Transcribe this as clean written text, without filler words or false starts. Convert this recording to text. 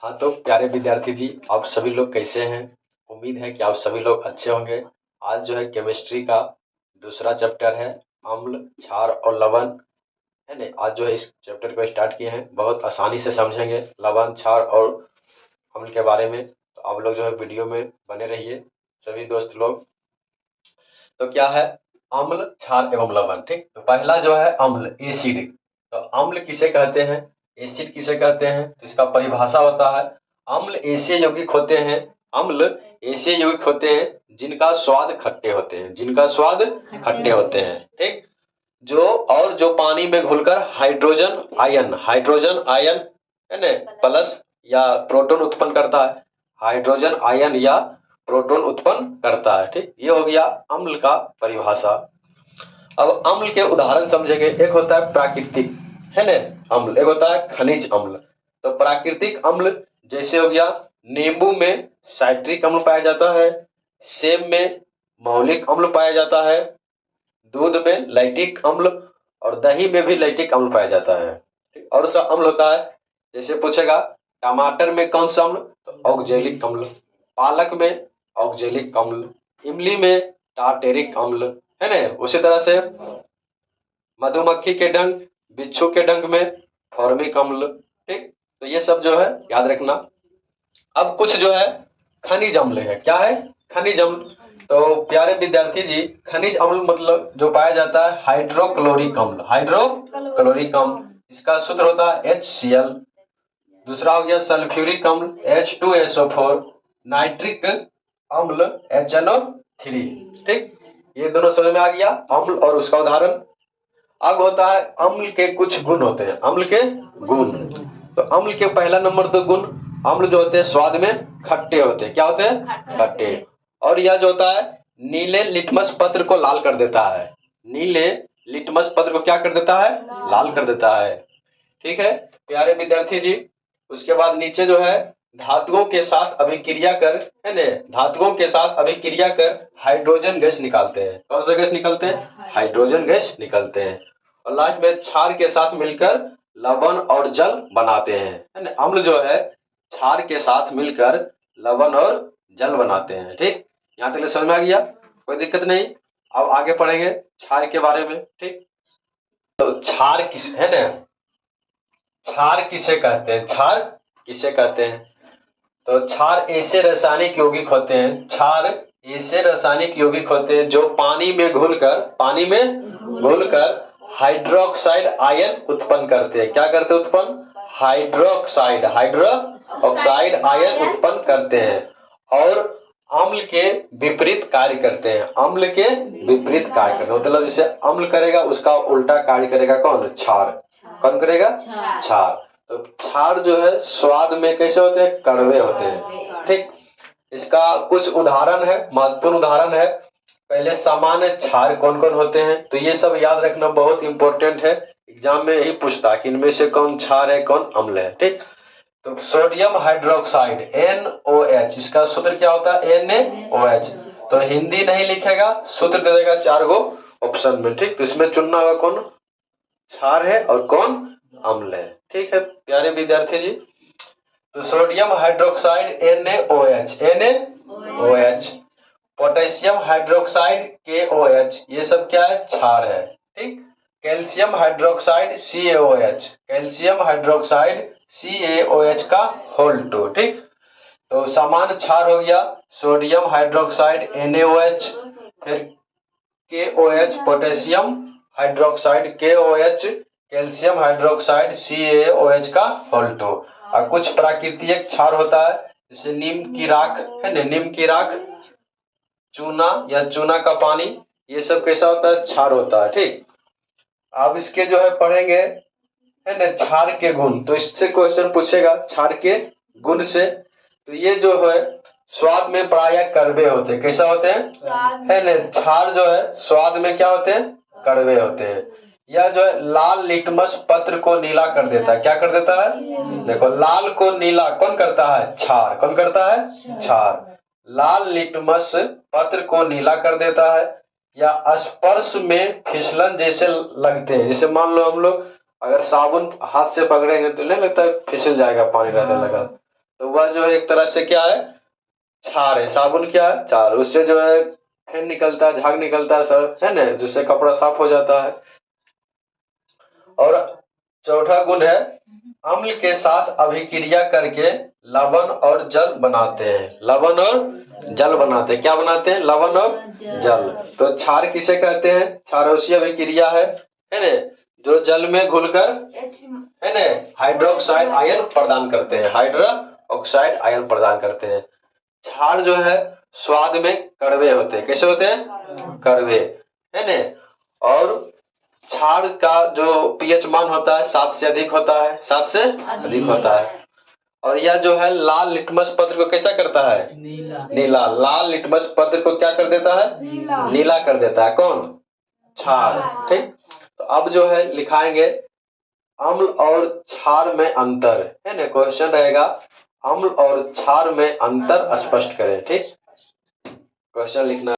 हाँ तो प्यारे विद्यार्थी जी, आप सभी लोग कैसे हैं? उम्मीद है कि आप सभी लोग अच्छे होंगे। आज जो है केमिस्ट्री का दूसरा चैप्टर है, अम्ल, क्षार और लवण, है ना। आज जो है इस चैप्टर को स्टार्ट किए हैं, बहुत आसानी से समझेंगे लवण, क्षार और अम्ल के बारे में। तो आप लोग जो है वीडियो में बने रहिए सभी दोस्त लोग। तो क्या है अम्ल, क्षार एवं लवण? ठीक, तो पहला जो है अम्ल, एसिड। तो अम्ल किसे कहते हैं, एसिड किसे कहते हैं? तो इसका परिभाषा होता है, अम्ल ऐसे यौगिक होते हैं, अम्ल ऐसे यौगिक होते हैं जिनका स्वाद खट्टे होते हैं, जिनका स्वाद खट्टे होते हैं। ठीक, जो पानी में घुलकर हाइड्रोजन आयन है ना प्लस या प्रोटॉन उत्पन्न करता है, हाइड्रोजन आयन या प्रोटॉन उत्पन्न करता है। ठीक, ये हो गया अम्ल का परिभाषा। अब अम्ल के उदाहरण समझेंगे। एक होता है प्राकृतिक, है ना, अम्ल, एक होता है खनिज अम्ल। तो प्राकृतिक अम्ल जैसे हो गया, नींबू में साइट्रिक अम्ल पाया जाता है, सेब में मौलिक अम्ल पाया जाता है, दूध में लैक्टिक अम्ल और दही में भी लैक्टिक अम्ल पाया जाता है। ठीक, और सा अम्ल होता है, जैसे पूछेगा टमाटर में कौन सा अम्ल, तो ऑक्जेलिक अम्ल, पालक में ऑक्जेलिक अम्ल, इमली में टार्टेरिक अम्ल, है ना। उसी तरह से मधुमक्खी के डंक, बिच्छू के डंक में फॉर्मिक अम्ल। ठीक, तो ये सब जो है याद रखना। अब कुछ जो है खनिज अम्ल है। क्या है खनिज अम्ल? तो प्यारे विद्यार्थी जी, खनिज अम्ल मतलब जो पाया जाता है हाइड्रोक्लोरिक अम्ल, हाइड्रोक्लोरिक अम्ल, इसका सूत्र होता है HCl। दूसरा हो गया सल्फ्यूरिक अम्ल, H2SO4, नाइट्रिक अम्ल HNO3। ठीक, ये दोनों समझ में आ गया, अम्ल और उसका उदाहरण। अब होता है अम्ल के कुछ गुण होते हैं, अम्ल के गुण। तो अम्ल के पहला नंबर तो गुण, अम्ल जो होते हैं स्वाद में खट्टे होते हैं। क्या होते हैं? खट्टे। और यह जो होता है नीले लिटमस पत्र को लाल कर देता है, नीले लिटमस पत्र को क्या कर देता है? लाल कर देता है। ठीक है प्यारे विद्यार्थी जी। उसके बाद नीचे जो है धातुओं के साथ अभिक्रिया कर, है ना, धातुओं के साथ अभिक्रिया कर हाइड्रोजन गैस निकालते हैं। कौन सा गैस निकलते हैं? हाइड्रोजन गैस निकलते हैं। और लास्ट में क्षार के साथ मिलकर लवण और जल बनाते हैं, है ना। अम्ल जो है क्षार के साथ मिलकर लवण और जल बनाते हैं। ठीक, यहाँ तक समझ में आ गया, कोई दिक्कत नहीं। अब आगे पढ़ेंगे क्षार के बारे में। ठीक, तो क्षार किस, है ना, क्षार किसे कहते हैं? क्षार किसे कहते हैं? तो क्षार ऐसे रासायनिक यौगिक होते हैं, क्षार ऐसे रासायनिक यौगिक होते हैं जो पानी में घुलकर हाइड्रोक्साइड आयन उत्पन्न करते हैं। क्या करते हैं? उत्पन्न हाइड्रोक्साइड आयन उत्पन्न करते हैं और अम्ल के विपरीत कार्य करते हैं, अम्ल के विपरीत कार्य करते हैं। मतलब जैसे अम्ल करेगा उसका उल्टा कार्य करेगा कौन? क्षार। कौन करेगा? क्षार। तो क्षार जो है स्वाद में कैसे होते हैं? कड़वे होते हैं। ठीक, इसका कुछ उदाहरण है, महत्वपूर्ण उदाहरण है। पहले सामान्य क्षार कौन कौन होते हैं, तो ये सब याद रखना बहुत इंपॉर्टेंट है। एग्जाम में यही पूछता है कि इनमें से कौन क्षार है कौन अम्ल है। ठीक, तो सोडियम हाइड्रोक्साइड NOH, इसका सूत्र क्या होता है? NaOH। तो हिंदी नहीं लिखेगा, सूत्र दे देगा 4 गो ऑप्शन में। ठीक, तो इसमें चुनना होगा कौन क्षार है और कौन अम्ल है। ठीक है प्यारे विद्यार्थी जी, तो sodium hydroxide NaOH, potassium hydroxide KOH, ये सब क्या है? क्षार है। ठीक, calcium hydroxide CaOH, calcium hydroxide CaOH का होल 2। ठीक, तो सामान्य क्षार हो गया सोडियम हाइड्रोक्साइड NaOH, फिर KOH potassium hydroxide KOH, calcium hydroxide CaOH का होल 2। और कुछ प्राकृतिक क्षार होता है, जैसे नीम की राख, है ना, नीम की राख, चूना या चूना का पानी, ये सब कैसा होता है? क्षार होता है। ठीक, अब इसके जो है पढ़ेंगे, है ना, क्षार के गुण। तो इससे क्वेश्चन पूछेगा क्षार के गुण से। तो ये जो है स्वाद में प्रायः कड़वे होते हैं। कैसा होते हैं? है ना, क्षार जो है स्वाद में क्या होते हैं? कड़वे होते हैं। यह जो है लाल लिटमस पत्र को नीला कर देता है। क्या कर देता है? देखो, लाल को नीला कौन करता है? क्षार। कौन करता है? क्षार। लाल लिटमस पत्र को नीला कर देता है, या स्पर्श में फिसलन जैसे लगते हैं। जैसे मान लो हम लोग अगर साबुन हाथ से पकड़ेंगे तो नहीं लगता है फिसल जाएगा, पानी रहने लगा। तो वह जो है एक तरह से क्या है, क्षार है। साबुन क्या है, क्षार। उससे जो है फेन निकलता है, झाग निकलता है सर, है ना, जिससे कपड़ा साफ हो जाता है। और चौथा गुण है अम्ल के साथ अभिक्रिया करके लवण और जल बनाते हैं। लवण और जल बनाते हैं। क्या बनाते हैं, लवण और जल। तो क्षार किसे कहते हैं, क्षारोष्य अभिक्रिया है ना, जो जल में घुलकर, है ना, हाइड्रोक्साइड आयन प्रदान करते हैं, हाइड्रोक्साइड आयन प्रदान करते हैं। क्षार जो है स्वाद में कड़वे होते हैं। कैसे होते हैं, कड़वे, है ना। और क्षार का जो पीएच मान होता है 7 से अधिक होता है, 7 से अधिक होता है। और यह जो है लाल लिटमस पत्र को कैसा करता है, नीला। लाल लिटमस पत्र को क्या कर देता है, नीला कर देता है। कौन, क्षार। ठीक। तो अब जो है लिखाएंगे अम्ल और क्षार में अंतर, है ना। क्वेश्चन रहेगा अम्ल और क्षार में अंतर स्पष्ट करें। ठीक, क्वेश्चन लिखना।